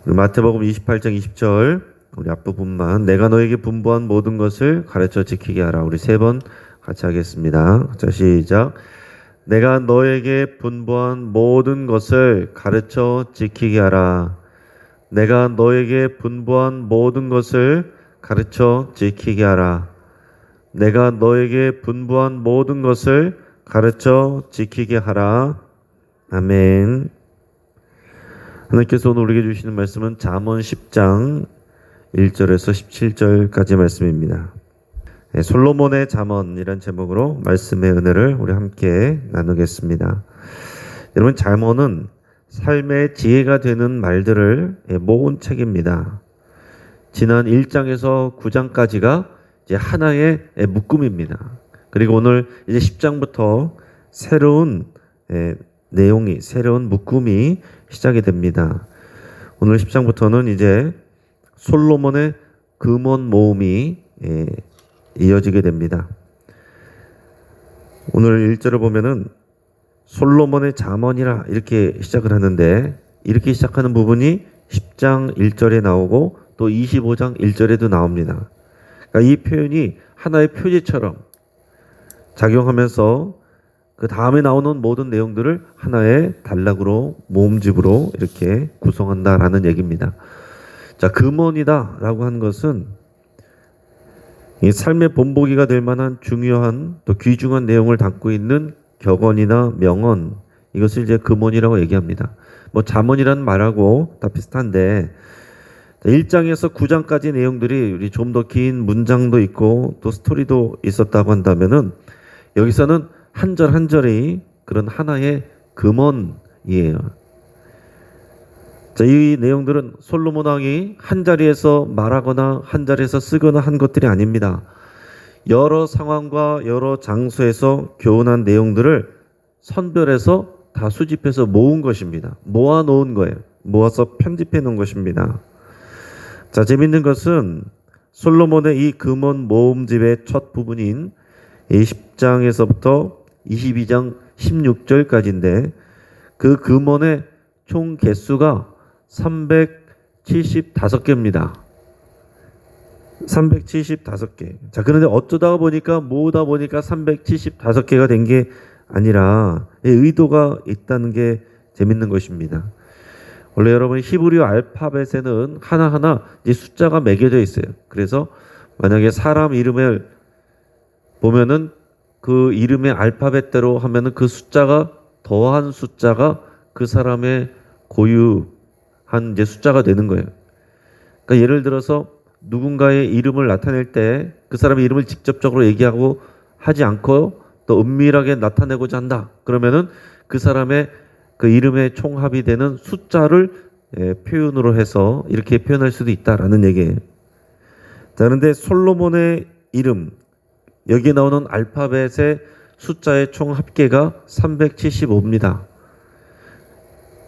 마태복음 28장 20절 우리 앞부분만 내가 너에게 분부한 모든 것을 가르쳐 지키게 하라. 우리 세 번 같이 하겠습니다. 자, 시작. 내가 너에게 분부한 모든 것을 가르쳐 지키게 하라. 내가 너에게 분부한 모든 것을 가르쳐 지키게 하라. 내가 너에게 분부한 모든 것을 가르쳐 지키게 하라. 아멘. 하나님께서 오늘 우리에게 주시는 말씀은 잠언 10장 1절에서 17절까지 말씀입니다. 솔로몬의 잠언이란 제목으로 말씀의 은혜를 우리 함께 나누겠습니다. 여러분, 잠언은 삶의 지혜가 되는 말들을 모은 책입니다. 지난 1장에서 9장까지가 이제 하나의 묶음입니다. 그리고 오늘 이제 10장부터 새로운 내용이, 새로운 묶음이 시작이 됩니다. 오늘 10장부터는 이제 솔로몬의 금원 모음이 이어지게 됩니다. 오늘 1절을 보면은 솔로몬의 잠언이라 이렇게 시작을 하는데, 이렇게 시작하는 부분이 10장 1절에 나오고 또 25장 1절에도 나옵니다. 그러니까 이 표현이 하나의 표지처럼 작용하면서 그 다음에 나오는 모든 내용들을 하나의 단락으로, 모음집으로 이렇게 구성한다라는 얘기입니다. 자, 금언이다 라고 하는 것은 이 삶의 본보기가 될 만한 중요한 또 귀중한 내용을 담고 있는 격언이나 명언, 이것을 이제 금언이라고 얘기합니다. 뭐 잠언이라는 말하고 다 비슷한데 1장에서 9장까지 내용들이 좀 더 긴 문장도 있고 또 스토리도 있었다고 한다면은 여기서는 한 절 한 절이 그런 하나의 금언이에요. 자, 이 내용들은 솔로몬 왕이 한 자리에서 말하거나 한 자리에서 쓰거나 한 것들이 아닙니다. 여러 상황과 여러 장소에서 교훈한 내용들을 선별해서 다 수집해서 모은 것입니다. 모아놓은 거예요. 모아서 편집해 놓은 것입니다. 자, 재밌는 것은 솔로몬의 이 금언 모음집의 첫 부분인 10장에서부터 22장 16절까지인데 그 금언의 총 개수가 375개입니다. 375개. 자, 그런데 어쩌다 보니까 모으다 보니까 375개가 된 게 아니라 의도가 있다는 게 재밌는 것입니다. 원래 여러분 히브리어 알파벳에는 하나하나 이제 숫자가 매겨져 있어요. 그래서 만약에 사람 이름을 보면은 그 이름의 알파벳대로 하면은 그 숫자가 더한 숫자가 그 사람의 고유한 이제 숫자가 되는 거예요. 그러니까 예를 들어서 누군가의 이름을 나타낼 때 그 사람의 이름을 직접적으로 얘기하고 하지 않고 또 은밀하게 나타내고자 한다. 그러면은 그 사람의 그 이름의 총합이 되는 숫자를 표현으로 해서 이렇게 표현할 수도 있다라는 얘기예요. 자, 그런데 솔로몬의 이름, 여기에 나오는 알파벳의 숫자의 총 합계가 375입니다.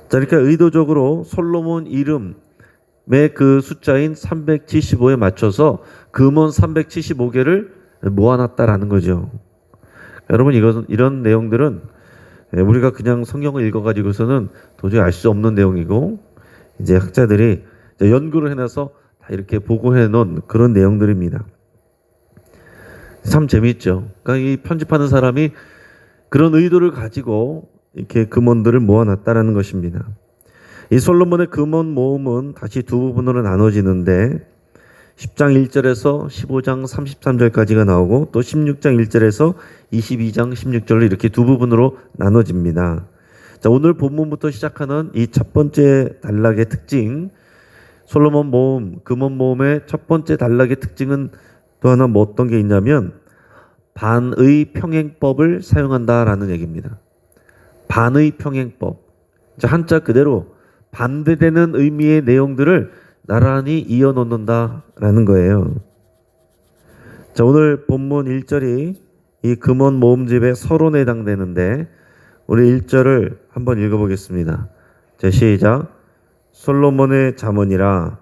자, 그러니까 의도적으로 솔로몬 이름의 그 숫자인 375에 맞춰서 금원 375개를 모아놨다라는 거죠. 여러분, 이런 내용들은 우리가 그냥 성경을 읽어가지고서는 도저히 알 수 없는 내용이고, 이제 학자들이 이제 연구를 해놔서 다 이렇게 보고해 놓은 그런 내용들입니다. 참 재미있죠. 그러니까 이 편집하는 사람이 그런 의도를 가지고 이렇게 금언들을 모아놨다라는 것입니다. 이 솔로몬의 금언 모음은 다시 두 부분으로 나눠지는데 10장 1절에서 15장 33절까지가 나오고 또 16장 1절에서 22장 16절로 이렇게 두 부분으로 나눠집니다. 자, 오늘 본문부터 시작하는 이 첫 번째 단락의 특징, 솔로몬 모음, 금언 모음의 첫 번째 단락의 특징은 또 하나 뭐 어떤 게 있냐면 반의 평행법을 사용한다라는 얘기입니다. 반의 평행법. 자, 한자 그대로 반대되는 의미의 내용들을 나란히 이어놓는다라는 거예요. 자, 오늘 본문 1절이 이 금언 모음집의 서론에 해당되는데 우리 1절을 한번 읽어보겠습니다. 자, 시작. 솔로몬의 잠언이라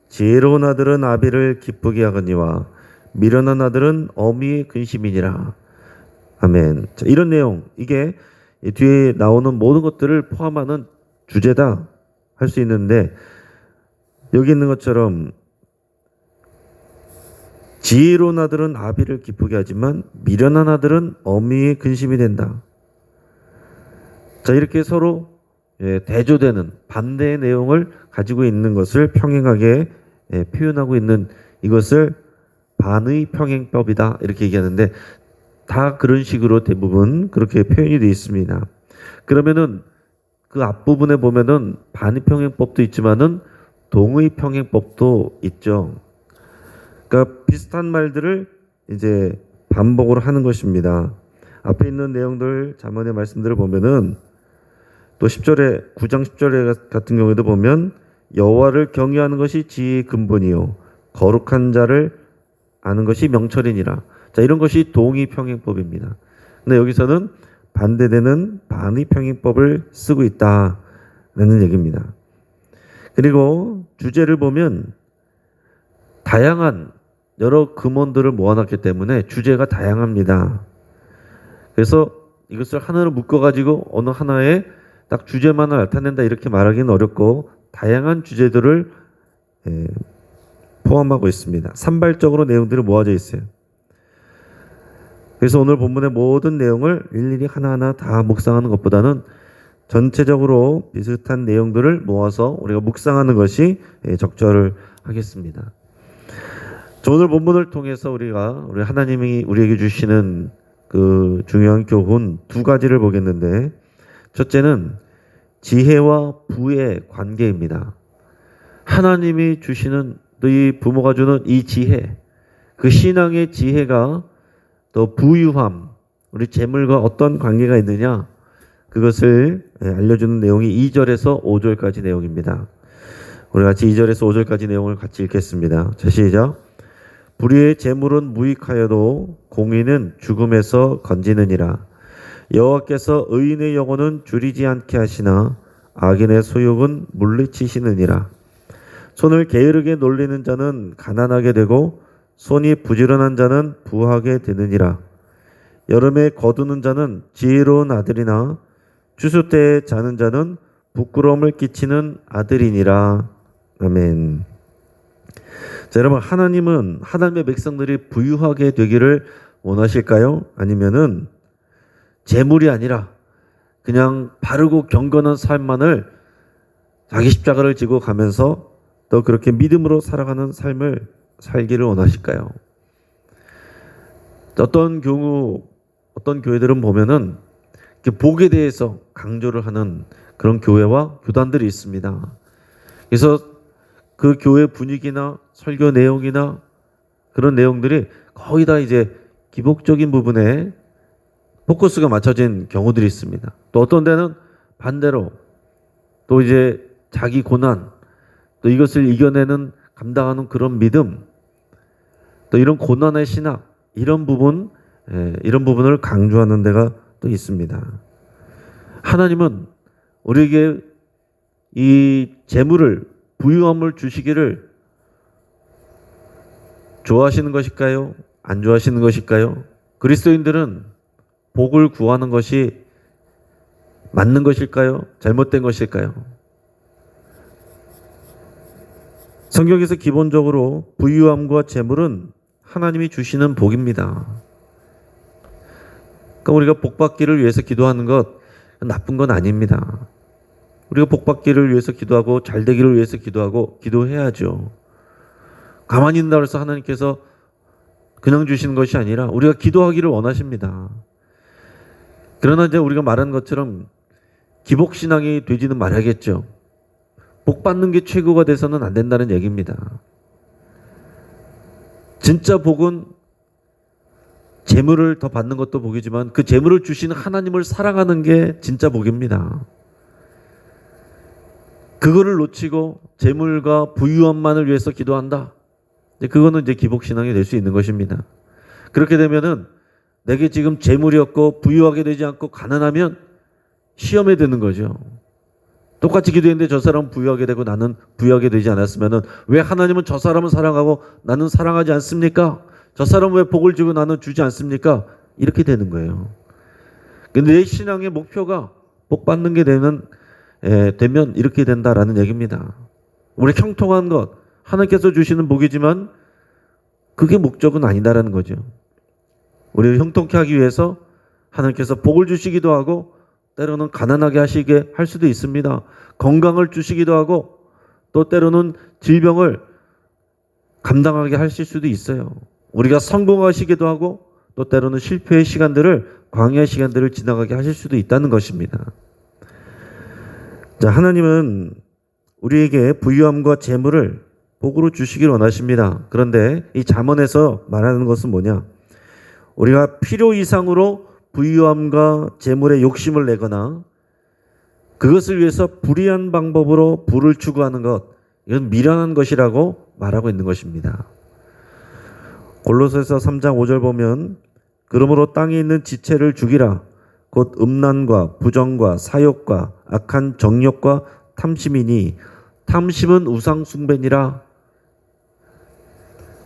지혜로운 아들은 아비를 기쁘게 하거니와 미련한 아들은 어미의 근심이니라. 아멘. 자, 이런 내용, 이게 뒤에 나오는 모든 것들을 포함하는 주제다 할 수 있는데 여기 있는 것처럼 지혜로운 아들은 아비를 기쁘게 하지만 미련한 아들은 어미의 근심이 된다. 자, 이렇게 서로 대조되는 반대의 내용을 가지고 있는 것을 평행하게 표현하고 있는 이것을 반의 평행법이다 이렇게 얘기하는데, 다 그런 식으로 대부분 그렇게 표현이 되어 있습니다. 그러면은 그 앞부분에 보면은 반의 평행법도 있지만은 동의 평행법도 있죠. 그러니까 비슷한 말들을 이제 반복을 하는 것입니다. 앞에 있는 내용들 잠언의 말씀들을 보면은 또 10절에 9장 10절에 같은 경우에도 보면 여호와를 경외하는 것이 지혜의 근본이요 거룩한 자를 아는 것이 명철이니라. 자, 이런 것이 동의 평행법입니다. 근데 여기서는 반대되는 반의 평행법을 쓰고 있다라는 얘기입니다. 그리고 주제를 보면 다양한 여러 금원들을 모아놨기 때문에 주제가 다양합니다. 그래서 이것을 하나로 묶어가지고 어느 하나에 딱 주제만을 나타낸다 이렇게 말하기는 어렵고 다양한 주제들을 포함하고 있습니다. 산발적으로 내용들이 모아져 있어요. 그래서 오늘 본문의 모든 내용을 일일이 하나하나 다 묵상하는 것보다는 전체적으로 비슷한 내용들을 모아서 우리가 묵상하는 것이 적절하겠습니다. 오늘 본문을 통해서 우리 하나님이 우리에게 주시는 그 중요한 교훈 두 가지를 보겠는데, 첫째는 지혜와 부의 관계입니다. 하나님이 주시는 또 이 부모가 주는 이 지혜, 그 신앙의 지혜가 또 부유함, 우리 재물과 어떤 관계가 있느냐, 그것을 알려주는 내용이 2절에서 5절까지 내용입니다. 우리 같이 2절에서 5절까지 내용을 같이 읽겠습니다. 자, 시작. 불의의 재물은 무익하여도 공의는 죽음에서 건지느니라. 여호와께서 의인의 영혼은 줄이지 않게 하시나 악인의 소욕은 물리치시느니라. 손을 게으르게 놀리는 자는 가난하게 되고 손이 부지런한 자는 부하게 되느니라. 여름에 거두는 자는 지혜로운 아들이나 추수 때에 자는 자는 부끄러움을 끼치는 아들이니라. 아멘. 자, 여러분, 하나님은 하나님의 백성들이 부유하게 되기를 원하실까요? 아니면은 재물이 아니라 그냥 바르고 경건한 삶만을 자기 십자가를 지고 가면서 또 그렇게 믿음으로 살아가는 삶을 살기를 원하실까요? 어떤 교회들은 보면은 복에 대해서 강조를 하는 그런 교회와 교단들이 있습니다. 그래서 그 교회 분위기나 설교 내용이나 그런 내용들이 거의 다 이제 기복적인 부분에 포커스가 맞춰진 경우들이 있습니다. 또 어떤 데는 반대로 또 이제 자기 고난, 또 이것을 이겨내는 감당하는 그런 믿음, 또 이런 고난의 신학, 이런 부분을 강조하는 데가 또 있습니다. 하나님은 우리에게 이 재물을, 부유함을 주시기를 좋아하시는 것일까요? 안 좋아하시는 것일까요? 그리스도인들은 복을 구하는 것이 맞는 것일까요? 잘못된 것일까요? 성경에서 기본적으로 부유함과 재물은 하나님이 주시는 복입니다. 그러니까 우리가 복 받기를 위해서 기도하는 것 나쁜 건 아닙니다. 우리가 복 받기를 위해서 기도하고 잘 되기를 위해서 기도해야죠. 가만히 있는다고 해서 하나님께서 그냥 주시는 것이 아니라 우리가 기도하기를 원하십니다. 그러나 이제 우리가 말한 것처럼 기복신앙이 되지는 말아야겠죠. 복 받는 게 최고가 돼서는 안 된다는 얘기입니다. 진짜 복은 재물을 더 받는 것도 복이지만 그 재물을 주시는 하나님을 사랑하는 게 진짜 복입니다. 그거를 놓치고 재물과 부유함만을 위해서 기도한다. 그거는 이제 기복신앙이 될 수 있는 것입니다. 그렇게 되면은 내게 지금 재물이 없고 부유하게 되지 않고 가난하면 시험에 드는 거죠. 똑같이 기도했는데 저 사람은 부유하게 되고 나는 부유하게 되지 않았으면은 왜 하나님은 저 사람을 사랑하고 나는 사랑하지 않습니까? 저 사람은 왜 복을 주고 나는 주지 않습니까? 이렇게 되는 거예요. 근데 내 신앙의 목표가 복 받는 게 되면 이렇게 된다라는 얘기입니다. 우리 형통한 것, 하나님께서 주시는 복이지만 그게 목적은 아니다라는 거죠. 우리를 형통케 하기 위해서 하나님께서 복을 주시기도 하고 때로는 가난하게 하시게 할 수도 있습니다. 건강을 주시기도 하고 또 때로는 질병을 감당하게 하실 수도 있어요. 우리가 성공하시기도 하고 또 때로는 실패의 시간들을, 광야의 시간들을 지나가게 하실 수도 있다는 것입니다. 자, 하나님은 우리에게 부유함과 재물을 복으로 주시길 원하십니다. 그런데 이 잠언에서 말하는 것은 뭐냐? 우리가 필요 이상으로 부유함과 재물에 욕심을 내거나 그것을 위해서 불의한 방법으로 부를 추구하는 것, 이건 미련한 것이라고 말하고 있는 것입니다. 골로새서 3장 5절 보면 그러므로 땅에 있는 지체를 죽이라. 곧 음란과 부정과 사욕과 악한 정욕과 탐심이니 탐심은 우상 숭배니라.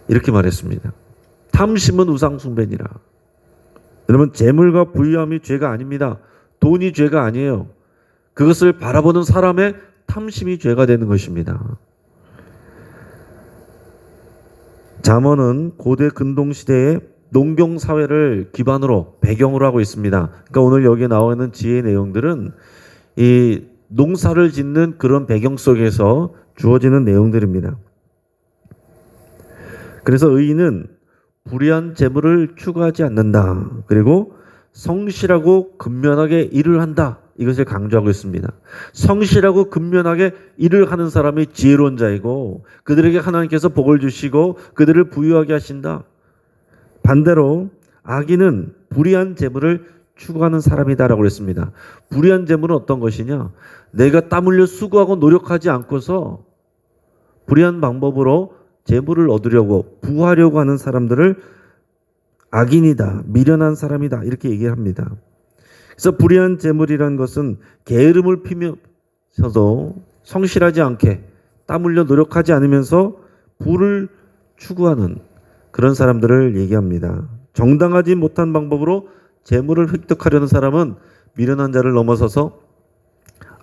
이렇게 말했습니다. 탐심은 우상 숭배니라. 여러분, 재물과 부유함이 죄가 아닙니다. 돈이 죄가 아니에요. 그것을 바라보는 사람의 탐심이 죄가 되는 것입니다. 잠언은 고대 근동 시대의 농경 사회를 기반으로 배경으로 하고 있습니다. 그러니까 오늘 여기에 나와 있는 지혜의 내용들은 이 농사를 짓는 그런 배경 속에서 주어지는 내용들입니다. 그래서 의인은 불의한 재물을 추구하지 않는다. 그리고 성실하고 근면하게 일을 한다. 이것을 강조하고 있습니다. 성실하고 근면하게 일을 하는 사람이 지혜로운 자이고 그들에게 하나님께서 복을 주시고 그들을 부유하게 하신다. 반대로 악인은 불의한 재물을 추구하는 사람이다라고 그랬습니다. 불의한 재물은 어떤 것이냐? 내가 땀 흘려 수고하고 노력하지 않고서 불의한 방법으로 재물을 얻으려고 부하려고 하는 사람들을 악인이다, 미련한 사람이다 이렇게 얘기합니다. 그래서 불의한 재물이라는 것은 게으름을 피면서도 성실하지 않게 땀 흘려 노력하지 않으면서 부를 추구하는 그런 사람들을 얘기합니다. 정당하지 못한 방법으로 재물을 획득하려는 사람은 미련한 자를 넘어서서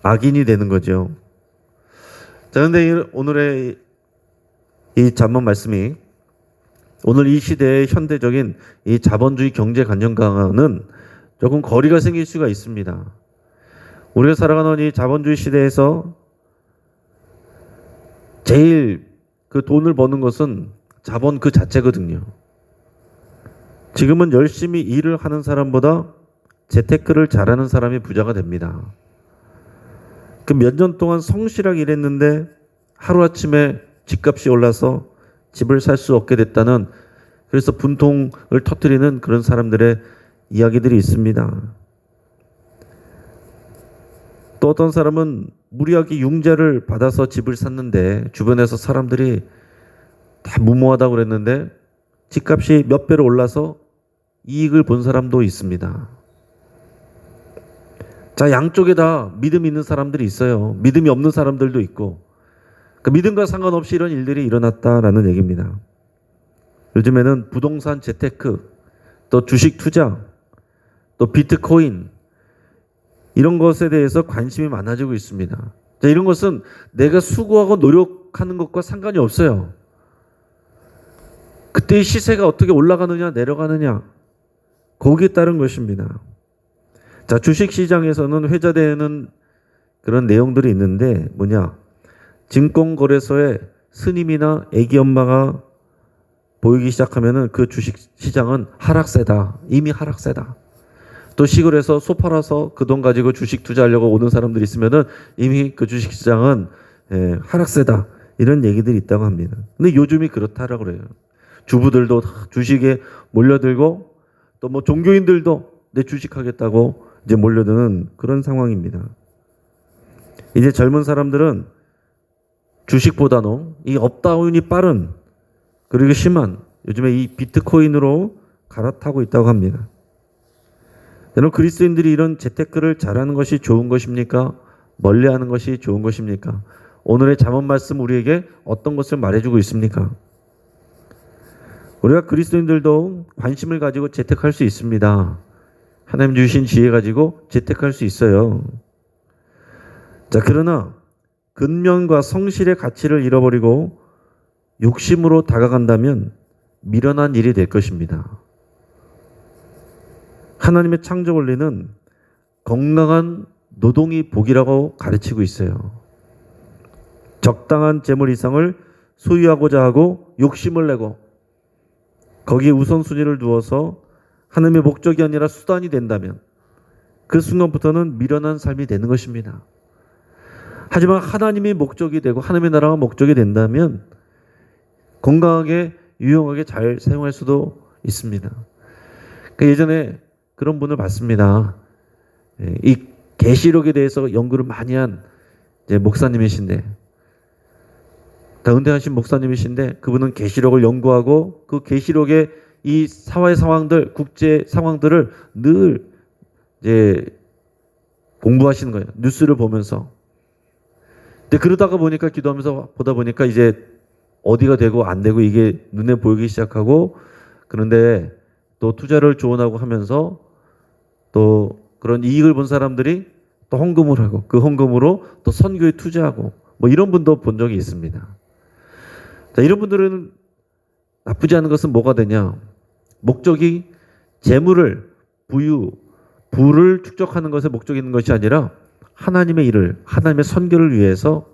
악인이 되는 거죠. 자, 그런데 오늘의 이 잠언 말씀이 오늘 이 시대의 현대적인 이 자본주의 경제관념과는 조금 거리가 생길 수가 있습니다. 우리가 살아가는 이 자본주의 시대에서 제일 그 돈을 버는 것은 자본 그 자체거든요. 지금은 열심히 일을 하는 사람보다 재테크를 잘하는 사람이 부자가 됩니다. 그 몇 년 동안 성실하게 일했는데 하루아침에 집값이 올라서 집을 살 수 없게 됐다는, 그래서 분통을 터뜨리는 그런 사람들의 이야기들이 있습니다. 또 어떤 사람은 무리하게 융자를 받아서 집을 샀는데 주변에서 사람들이 다 무모하다고 그랬는데 집값이 몇 배로 올라서 이익을 본 사람도 있습니다. 자, 양쪽에 다 믿음이 있는 사람들이 있어요. 믿음이 없는 사람들도 있고, 그 믿음과 상관없이 이런 일들이 일어났다라는 얘기입니다. 요즘에는 부동산 재테크, 또 주식 투자, 또 비트코인 이런 것에 대해서 관심이 많아지고 있습니다. 자, 이런 것은 내가 수고하고 노력하는 것과 상관이 없어요. 그때의 시세가 어떻게 올라가느냐 내려가느냐 거기에 따른 것입니다. 자, 주식시장에서는 회자되는 그런 내용들이 있는데 뭐냐? 증권거래소에 스님이나 애기 엄마가 보이기 시작하면은 그 주식시장은 하락세다. 이미 하락세다. 또 시골에서 소 팔아서 그 돈 가지고 주식 투자하려고 오는 사람들이 있으면은 이미 그 주식시장은 하락세다. 이런 얘기들이 있다고 합니다. 근데 요즘이 그렇다라고 그래요. 주부들도 주식에 몰려들고 또 뭐 종교인들도 내 주식하겠다고 이제 몰려드는 그런 상황입니다. 이제 젊은 사람들은 주식보다는 이 업다운이 빠른 그리고 심한 요즘에 이 비트코인으로 갈아타고 있다고 합니다. 여러분, 그리스도인들이 이런 재테크를 잘하는 것이 좋은 것입니까? 멀리하는 것이 좋은 것입니까? 오늘의 잠언 말씀 우리에게 어떤 것을 말해주고 있습니까? 우리가 그리스도인들도 관심을 가지고 재테크할 수 있습니다. 하나님 주신 지혜 가지고 재테크할 수 있어요. 자, 그러나 근면과 성실의 가치를 잃어버리고 욕심으로 다가간다면 미련한 일이 될 것입니다. 하나님의 창조 원리는 건강한 노동이 복이라고 가르치고 있어요. 적당한 재물 이상을 소유하고자 하고 욕심을 내고 거기에 우선순위를 두어서 하나님의 목적이 아니라 수단이 된다면 그 순간부터는 미련한 삶이 되는 것입니다. 하지만 하나님이 목적이 되고 하나님의 나라가 목적이 된다면 건강하게 유용하게 잘 사용할 수도 있습니다. 예전에 그런 분을 봤습니다. 이 계시록에 대해서 연구를 많이 한 목사님이신데, 다 은퇴하신 목사님이신데 그분은 계시록을 연구하고 그 계시록의 이 사회 상황들, 국제 상황들을 늘 공부하시는 거예요. 뉴스를 보면서. 근데 그러다가 보니까 기도하면서 보다 보니까 이제 어디가 되고 안 되고 이게 눈에 보이기 시작하고, 그런데 또 투자를 조언하고 하면서 또 그런 이익을 본 사람들이 또 헌금을 하고 그 헌금으로 또 선교에 투자하고 뭐 이런 분도 본 적이 있습니다. 자, 이런 분들은 나쁘지 않은 것은 뭐가 되냐? 목적이 재물을, 부를 축적하는 것에 목적이 있는 것이 아니라 하나님의 일을, 하나님의 선교를 위해서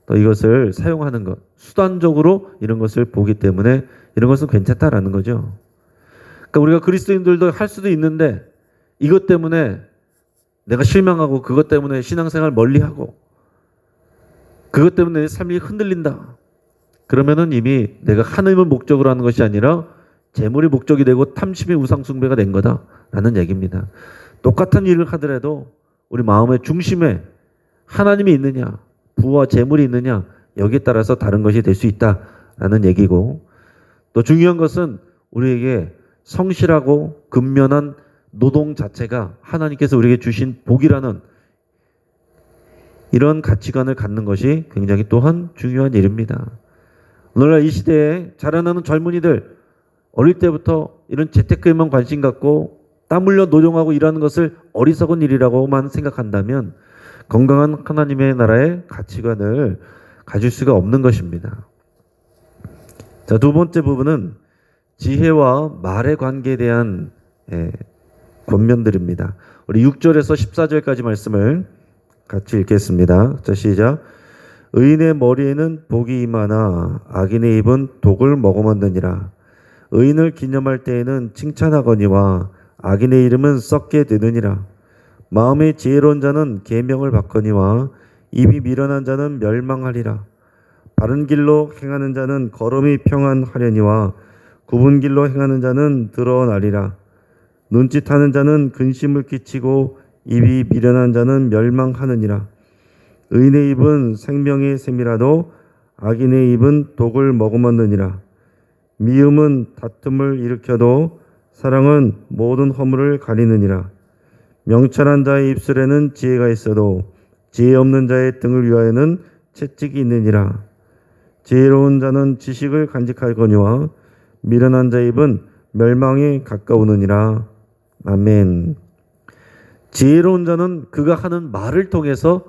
또 이것을 사용하는 것, 수단적으로 이런 것을 보기 때문에 이런 것은 괜찮다라는 거죠. 그러니까 우리가 그리스도인들도 할 수도 있는데 이것 때문에 내가 실망하고 그것 때문에 신앙생활 멀리하고 그것 때문에 내 삶이 흔들린다. 그러면은 이미 내가 하나님을 목적으로 하는 것이 아니라 재물이 목적이 되고 탐심의 우상숭배가 된 거다라는 얘기입니다. 똑같은 일을 하더라도 우리 마음의 중심에 하나님이 있느냐, 부와 재물이 있느냐, 여기에 따라서 다른 것이 될 수 있다라는 얘기고, 또 중요한 것은 우리에게 성실하고 근면한 노동 자체가 하나님께서 우리에게 주신 복이라는 이런 가치관을 갖는 것이 굉장히 또한 중요한 일입니다. 오늘날 이 시대에 자라나는 젊은이들, 어릴 때부터 이런 재테크에만 관심 갖고 땀 흘려 노동하고 일하는 것을 어리석은 일이라고만 생각한다면 건강한 하나님의 나라의 가치관을 가질 수가 없는 것입니다. 자, 두 번째 부분은 지혜와 말의 관계에 대한 권면들입니다. 우리 6절에서 14절까지 말씀을 같이 읽겠습니다. 자, 시작. 의인의 머리에는 복이 임하나 악인의 입은 독을 머금었느니라. 의인을 기념할 때에는 칭찬하거니와 악인의 이름은 썩게 되느니라. 마음의 지혜로운 자는 계명을 받거니와 입이 미련한 자는 멸망하리라. 바른 길로 행하는 자는 걸음이 평안하려니와 굽은 길로 행하는 자는 드러나리라. 눈짓하는 자는 근심을 끼치고 입이 미련한 자는 멸망하느니라. 의인의 입은 생명의 샘이라도 악인의 입은 독을 머금었느니라. 미움은 다툼을 일으켜도 사랑은 모든 허물을 가리느니라. 명철한 자의 입술에는 지혜가 있어도 지혜 없는 자의 등을 위하여는 채찍이 있느니라. 지혜로운 자는 지식을 간직하거니와 미련한 자의 입은 멸망에 가까우느니라. 아멘. 지혜로운 자는 그가 하는 말을 통해서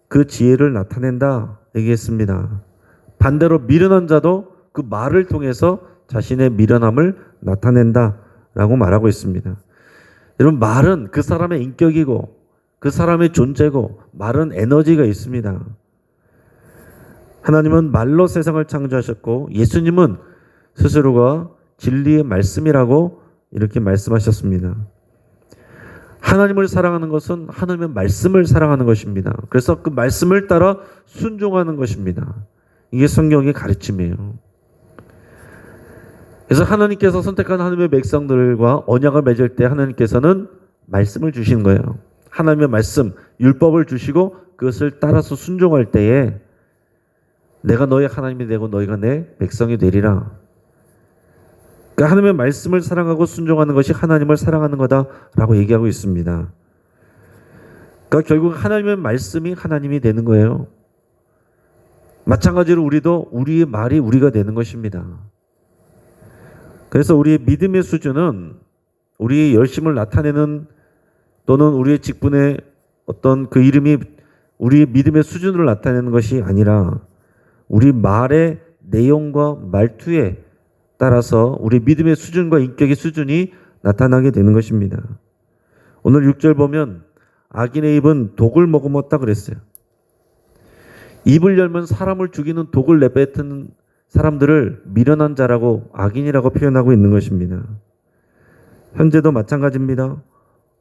그 지혜를 나타낸다 얘기했습니다. 반대로 미련한 자도 그 말을 통해서 자신의 미련함을 나타낸다라고 말하고 있습니다. 여러분, 말은 그 사람의 인격이고 그 사람의 존재고 말은 에너지가 있습니다. 하나님은 말로 세상을 창조하셨고 예수님은 스스로가 진리의 말씀이라고 이렇게 말씀하셨습니다. 하나님을 사랑하는 것은 하나님의 말씀을 사랑하는 것입니다. 그래서 그 말씀을 따라 순종하는 것입니다. 이게 성경의 가르침이에요. 그래서 하나님께서 선택한 하나님의 백성들과 언약을 맺을 때 하나님께서는 말씀을 주신 거예요. 하나님의 말씀, 율법을 주시고 그것을 따라서 순종할 때에 내가 너의 하나님이 되고 너희가 내 백성이 되리라. 그러니까 하나님의 말씀을 사랑하고 순종하는 것이 하나님을 사랑하는 거다라고 얘기하고 있습니다. 그러니까 결국 하나님의 말씀이 하나님이 되는 거예요. 마찬가지로 우리도 우리의 말이 우리가 되는 것입니다. 그래서 우리의 믿음의 수준은 우리의 열심을 나타내는 또는 우리의 직분의 어떤 그 이름이 우리의 믿음의 수준을 나타내는 것이 아니라 우리 말의 내용과 말투에 따라서 우리 믿음의 수준과 인격의 수준이 나타나게 되는 것입니다. 오늘 6절 보면 악인의 입은 독을 머금었다 그랬어요. 입을 열면 사람을 죽이는 독을 내뱉은 사람들을 미련한 자라고 악인이라고 표현하고 있는 것입니다. 현재도 마찬가지입니다.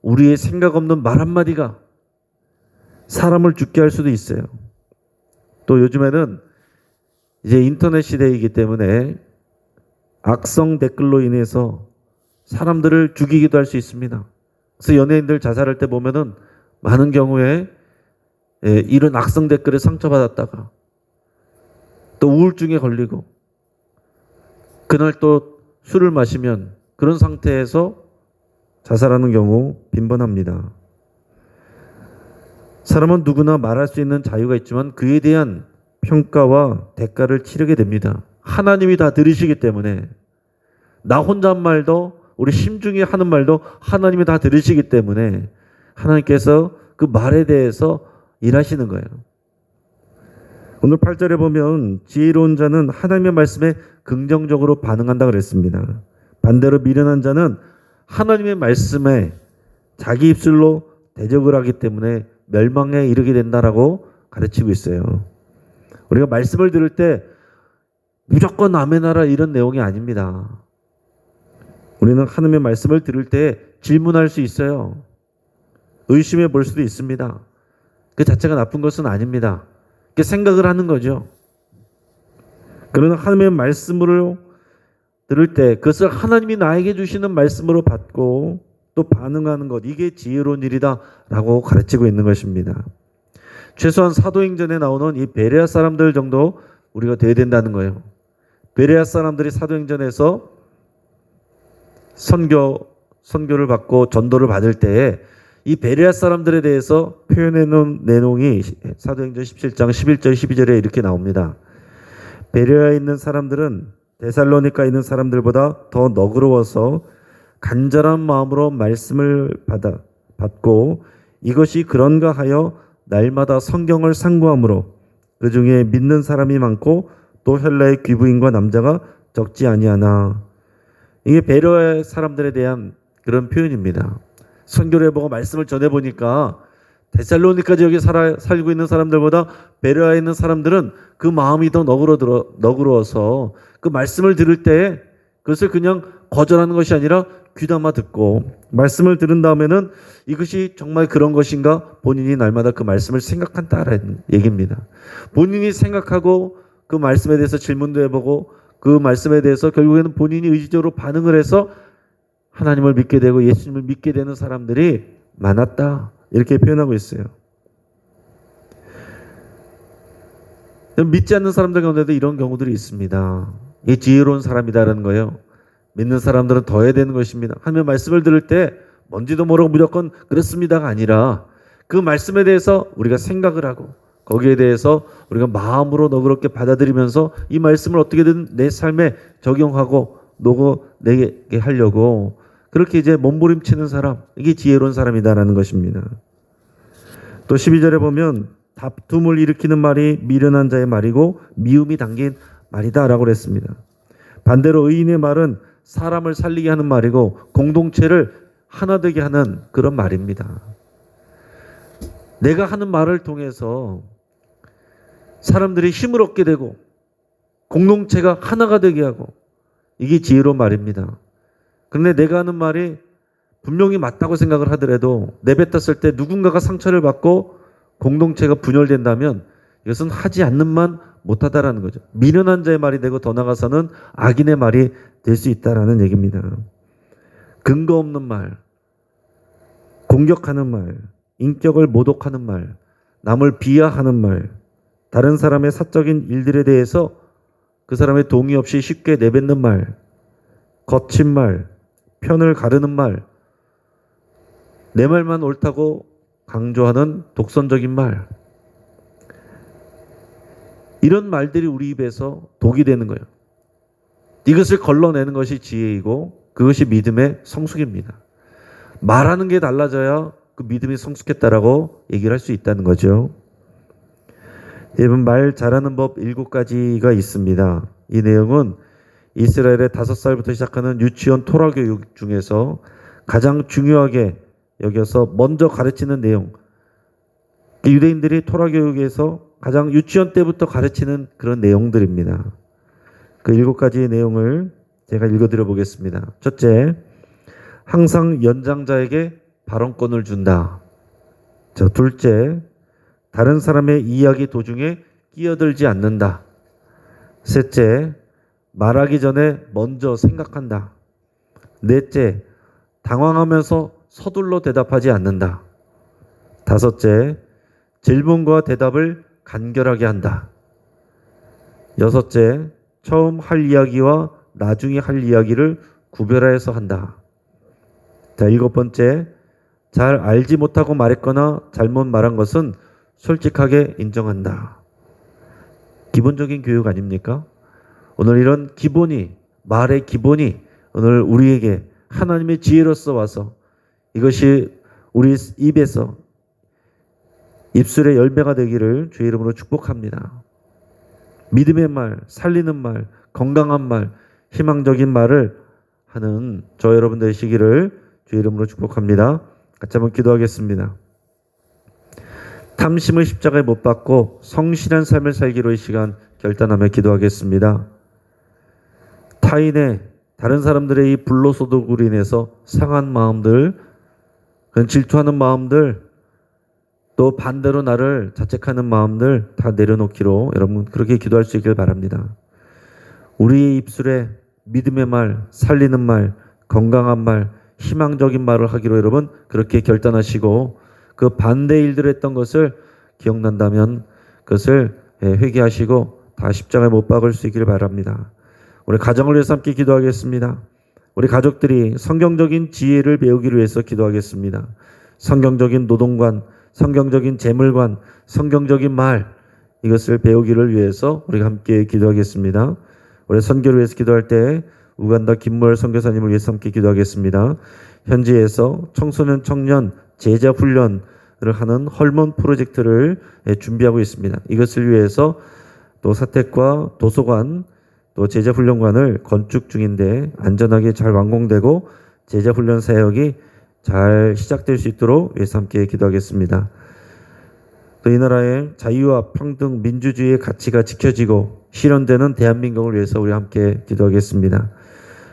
우리의 생각 없는 말 한마디가 사람을 죽게 할 수도 있어요. 또 요즘에는 이제 인터넷 시대이기 때문에 악성 댓글로 인해서 사람들을 죽이기도 할 수 있습니다. 그래서 연예인들 자살할 때 보면은 많은 경우에 이런 악성 댓글에 상처받았다가 또 우울증에 걸리고 그날 또 술을 마시면 그런 상태에서 자살하는 경우 빈번합니다. 사람은 누구나 말할 수 있는 자유가 있지만 그에 대한 평가와 대가를 치르게 됩니다. 하나님이 다 들으시기 때문에 나 혼자 한 말도 우리 심중에 하는 말도 하나님이 다 들으시기 때문에 하나님께서 그 말에 대해서 일하시는 거예요. 오늘 8절에 보면 지혜로운 자는 하나님의 말씀에 긍정적으로 반응한다 그랬습니다. 반대로 미련한 자는 하나님의 말씀에 자기 입술로 대적을 하기 때문에 멸망에 이르게 된다라고 가르치고 있어요. 우리가 말씀을 들을 때 무조건 아멘하라 이런 내용이 아닙니다. 우리는 하나님의 말씀을 들을 때 질문할 수 있어요. 의심해 볼 수도 있습니다. 그 자체가 나쁜 것은 아닙니다. 생각을 하는 거죠. 그러나 하나님의 말씀으로 들을 때 그것을 하나님이 나에게 주시는 말씀으로 받고 또 반응하는 것, 이게 지혜로운 일이다라고 가르치고 있는 것입니다. 최소한 사도행전에 나오는 이 베레아 사람들 정도 우리가 돼야 된다는 거예요. 베레아 사람들이 사도행전에서 선교를 받고 전도를 받을 때에 이 베레아 사람들에 대해서 표현해 놓은 내용이 사도행전 17장 11절 12절에 이렇게 나옵니다. 베레아에 있는 사람들은 데살로니가에 있는 사람들보다 더 너그러워서 간절한 마음으로 말씀을 받고 이것이 그런가 하여 날마다 성경을 상고함으로 그 중에 믿는 사람이 많고 또 헬라의 귀부인과 남자가 적지 아니하나. 이게 베레아 사람들에 대한 그런 표현입니다. 선교를 해보고 말씀을 전해보니까 데살로니가 지역에 살고 있는 사람들보다 베레아에 있는 사람들은 그 마음이 더 너그러워서 그 말씀을 들을 때 그것을 그냥 거절하는 것이 아니라 귀담아 듣고 말씀을 들은 다음에는 이것이 정말 그런 것인가 본인이 날마다 그 말씀을 생각한다라는 얘기입니다. 본인이 생각하고 그 말씀에 대해서 질문도 해보고 그 말씀에 대해서 결국에는 본인이 의지적으로 반응을 해서 하나님을 믿게 되고 예수님을 믿게 되는 사람들이 많았다. 이렇게 표현하고 있어요. 믿지 않는 사람들 가운데도 이런 경우들이 있습니다. 이 지혜로운 사람이다라는 거예요. 믿는 사람들은 더 해야 되는 것입니다. 하나님의 말씀을 들을 때 뭔지도 모르고 무조건 그렇습니다가 아니라 그 말씀에 대해서 우리가 생각을 하고 거기에 대해서 우리가 마음으로 너그럽게 받아들이면서 이 말씀을 어떻게든 내 삶에 적용하고 녹여내게 하려고 그렇게 이제 몸부림치는 사람, 이게 지혜로운 사람이다라는 것입니다. 또 12절에 보면 다툼을 일으키는 말이 미련한 자의 말이고 미움이 담긴 말이다라고 그랬습니다. 반대로 의인의 말은 사람을 살리게 하는 말이고 공동체를 하나 되게 하는 그런 말입니다. 내가 하는 말을 통해서 사람들이 힘을 얻게 되고 공동체가 하나가 되게 하고 이게 지혜로운 말입니다. 그런데 내가 하는 말이 분명히 맞다고 생각을 하더라도 내뱉었을 때 누군가가 상처를 받고 공동체가 분열된다면 이것은 하지 않는 만 못하다라는 거죠. 미련한 자의 말이 되고 더 나아가서는 악인의 말이 될 수 있다라는 얘기입니다. 근거 없는 말, 공격하는 말, 인격을 모독하는 말, 남을 비하하는 말, 다른 사람의 사적인 일들에 대해서 그 사람의 동의 없이 쉽게 내뱉는 말, 거친 말, 편을 가르는 말, 내 말만 옳다고 강조하는 독선적인 말, 이런 말들이 우리 입에서 독이 되는 거예요. 이것을 걸러내는 것이 지혜이고 그것이 믿음의 성숙입니다. 말하는 게 달라져야 그 믿음이 성숙했다라고 얘기를 할 수 있다는 거죠. 여러분, 말 잘하는 법 7가지가 있습니다. 이 내용은 이스라엘의 5살부터 시작하는 유치원 토라 교육 중에서 가장 중요하게 여겨서 먼저 가르치는 내용. 유대인들이 토라 교육에서 가장 유치원 때부터 가르치는 그런 내용들입니다. 그 7가지의 내용을 제가 읽어드려 보겠습니다. 첫째, 항상 연장자에게 발언권을 준다. 둘째, 다른 사람의 이야기 도중에 끼어들지 않는다. 셋째, 말하기 전에 먼저 생각한다. 넷째, 당황하면서 서둘러 대답하지 않는다. 다섯째, 질문과 대답을 간결하게 한다. 여섯째, 처음 할 이야기와 나중에 할 이야기를 구별해서 한다. 자, 7번째, 잘 알지 못하고 말했거나 잘못 말한 것은 솔직하게 인정한다. 기본적인 교육 아닙니까? 오늘 이런 기본이, 말의 기본이 오늘 우리에게 하나님의 지혜로서 와서 이것이 우리 입에서 입술의 열매가 되기를 주의 이름으로 축복합니다. 믿음의 말, 살리는 말, 건강한 말, 희망적인 말을 하는 저 여러분 되시기를 주의 이름으로 축복합니다. 같이 한번 기도하겠습니다. 탐심의 십자가에 못 박고 성실한 삶을 살기로 이 시간 결단하며 기도하겠습니다. 타인의 다른 사람들의 이 불로소득으로 인해서 상한 마음들, 그런 질투하는 마음들, 또 반대로 나를 자책하는 마음들 다 내려놓기로 여러분 그렇게 기도할 수 있길 바랍니다. 우리의 입술에 믿음의 말, 살리는 말, 건강한 말, 희망적인 말을 하기로 여러분 그렇게 결단하시고 그 반대 일들 했던 것을 기억난다면 그것을 회개하시고 다 십자가에 못 박을 수 있기를 바랍니다. 우리 가정을 위해서 함께 기도하겠습니다. 우리 가족들이 성경적인 지혜를 배우기를 위해서 기도하겠습니다. 성경적인 노동관, 성경적인 재물관, 성경적인 말 이것을 배우기를 위해서 우리가 함께 기도하겠습니다. 우리 선교를 위해서 기도할 때 우간다 김무열 선교사님을 위해서 함께 기도하겠습니다. 현지에서 청소년 청년 제자 훈련을 하는 헐몬 프로젝트를 준비하고 있습니다. 이것을 위해서 또 사택과 도서관 또 제자 훈련관을 건축 중인데 안전하게 잘 완공되고 제자 훈련 사역이 잘 시작될 수 있도록 위해서 함께 기도하겠습니다. 또 이 나라의 자유와 평등, 민주주의의 가치가 지켜지고 실현되는 대한민국을 위해서 우리 함께 기도하겠습니다.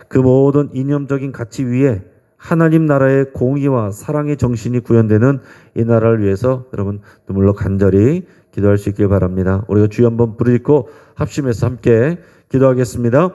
그 모든 이념적인 가치 위에 하나님 나라의 공의와 사랑의 정신이 구현되는 이 나라를 위해서 여러분 눈물로 간절히 기도할 수 있길 바랍니다. 우리가 주여 한번 부르짖고 합심해서 함께 기도하겠습니다.